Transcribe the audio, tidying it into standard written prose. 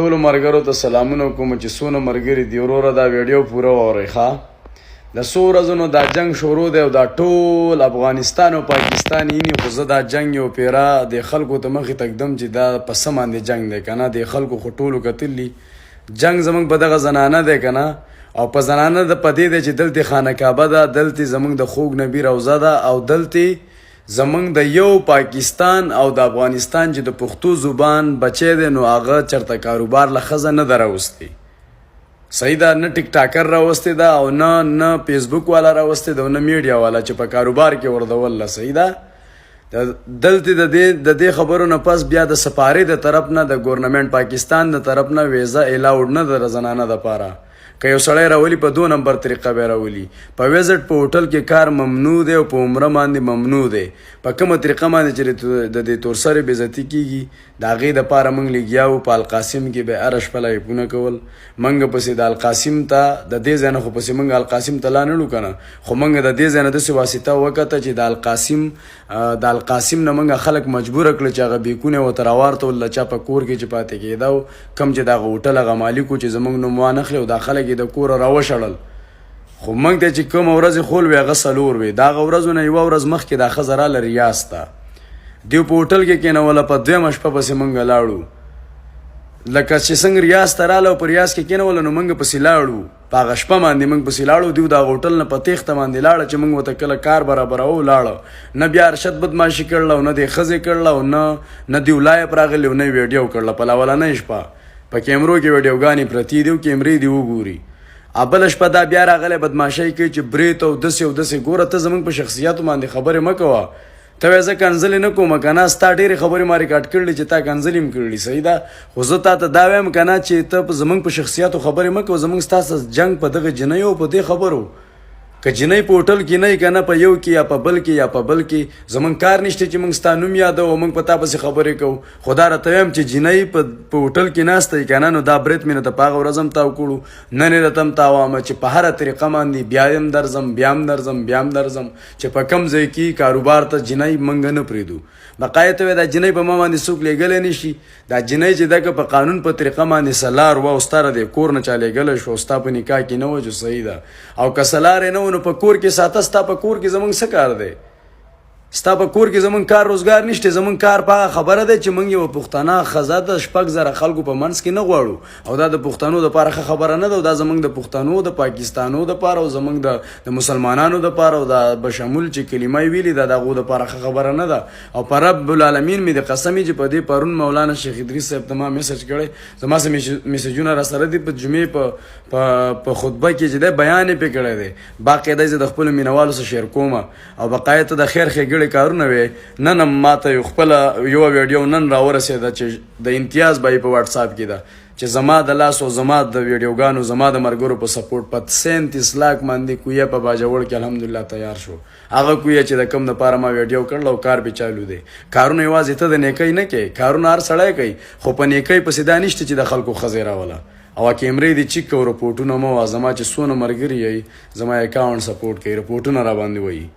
ټولو ملګرو ته سلامونه کوم چې څونه ملګري دي وروره دا ویډیو پوره واورئ ښه. د څو ورځو نو دا جنګ شروع دی او دا ټول افغانستان او پاکستان یې خو زه دا جنګ یو پیره د خلکو ته مخې ته ږدم چې دا په څه باندې جنګ دی که نه. د خلکو خو ټولو کتلي جنګ زموږ په دغه زنانه دی که نه، او په زنانه د په دې دی چې دلته خانه کعبه ده، دلته زموږ د خوږ نبي روضه ده، او دلته زمونږ د یو پاکستان او د افغانستان چې د پښتو زبان بچی دی نو هغه چرته کاروبار له ښځه نه ده راوستی. صحیح ده، نه ټیک ټاکر راوستی ده او نه فیسبوک والا راوستی ده او نه میډیا والا چې په کاروبار کې ورده. صحیح ده. دلته د دې خبرو نه پس بیا د سفارې د طرف نه د ګورنمنټ پاکستان د طرف نه ویزا الاؤډ نه ده د زنانه دپاره. که یو سړی راولي په 2 نمبر طریقه به راولي. په ویزټ په هوټل کې کار ممنوع دی او په عمره باندې ممنوع دی. په کومه طریقه باندې چې د دې تورسرې بېزتي کېږي د هغې دپاره موږ لګیا وو. په القاسم کې به هره شپه لایفونه کول. موږ پسې د القاسم ته د دې ځای نه خو پسې موږ القاسم ته لا نه ړو که نه، خو موږ د دې ځای نه داسې واسطه وکته چې د القاسم نه موږ خلک مجبوره کړل چې هغه بیکونه ورته راوارتول له چا په کور کې چې پاتې کېده او کوم چې د هغه هوټل هغه مالک و چې زموږ نوم وانخلي او دا خلک د کوره راوشړل. خو موږ ته چې کومه ورځ خول وي هغه 4 وي. د هغه ورځو نه یوه ورځ مخکې دا ښځه راله ریاض ته. دوی په هوټل کې کېنوله، په 2مه شپه پسې موږ لاړو. لکه چې څنګه ریاض ته راله او په ریاض کې کېنوله نو موږ پسې لاړو. په هغه شپه باندې موږ پسې لاړو. دوی د هغه هوټل نه په تېښته باندې لاړه چې موږ ورته کله کار برابروو لاړه. نه بیا ارشد بدماشي کړله او نه دې ښځې کړله او نه دوی لایف راغلي او نه یې ویډیو کړله. په اولنۍ شپه په کیمرو کې ویډیوګانې پرتې دي او کیمرې دې وګوري. بله شپه دا بیا راغلی بدماشۍ کوي چې برېت او داسې او داسې. ګوره ته زموږ په شخصیاتو باندې خبرې مه کوه. ته وایې زه کنځلې نه کوم که نه، ستا ډېرې خبرې ما ریکارډ کړلې چې تا کنځلې هم کړلي. صحیح ده. خو زه تا ته دا وایم که نه چې ته زموږ په شخصیاتو خبرې مه کوه. زموږ ستاسو جنګ په دغه جنیو او په دې خبرو. که جنۍ په هوټل کې نه یې که نه په یو کې یا په بل کې یا په بل کې زموږ کار نشته چې موږ ستا نوم یادو او موږ په تا پسې خبرې کوو. خو دا راته وایم چې جنۍ په هوټل کې ناسته یې که نه نو دا برید مې نه ته په هغه ورځ هم تاو کړو، نن یې راته هم تاوامه چې په هره طریقه باندې بیا هم درځم بیا هم درځم بیا هم درځم چې په کوم ځای کې کاروبار ته جنۍ موږ نه پرېږدو. بقایه ته وایي دا جنۍ په ما باندې څوک لېږلی نه شي. دا جنۍ چې ده که په قانون په طریقه باندې سلار وه او ستا د کور نه چا لېږلی شو او ستا په نکاح کې نه وه جو صحیح ده. او که سلار یې نه و نو په کور کې ساته. ستا په کور کې زموږ څه کار دی؟ ستا په کور کې زموږ کار روزګار نشته. زموږ کار په هغه خبره دی چې موږ یوه پښتنه ښځه د 6,000 خلکو په منځ کې نه غواړو او دا د پښتنو دپاره ښه خبره نه ده او دا زموږ د پښتنو د پاکستانو دپاره او زموږ د مسلمانانو دپاره او دا بشمول چې کلمه یې ویلې ده د هغو دپاره ښه خبره نه ده. او په رب العالمین مې د قسم چې په دې پرون مولانا شیخ ادریس صاحب ته ما میسج کړی، زما څه میسجونه را سره دي په جمعې په خطبه کې چې دی بیان یې پې کړی دی. باقاعده زه د خپلو مینوالو سره شیر کوم او بقایه ته د خیر ښېګړې کارونه وي. نن هم ماته یو خپله یوه ویډیو نن راورسېده چې د امتیاز به یې په واټساپ کې ده چې زما د لاس او زما د ویډیوګانو زما د ملګرو په سپورټ په 37 لاک باندې کویه په باجوړ کې الحمدلله تیار شو. هغه کویه چې د کم دپاره ما ویډیو کړل او کار به چالو دی. کارونه یوازې ته د نیکۍ نه کوې، کارونه هر سړی کوي، خو په نیکۍ پسې دا نشته چې د خلکو ښځې راوله او کیمرې دې چیک کوو. رپورټونه مه وه. زما چې څونه ملګري یئ زما اکاونټ سپورټ کوي، رپورټونه را باندې وایي.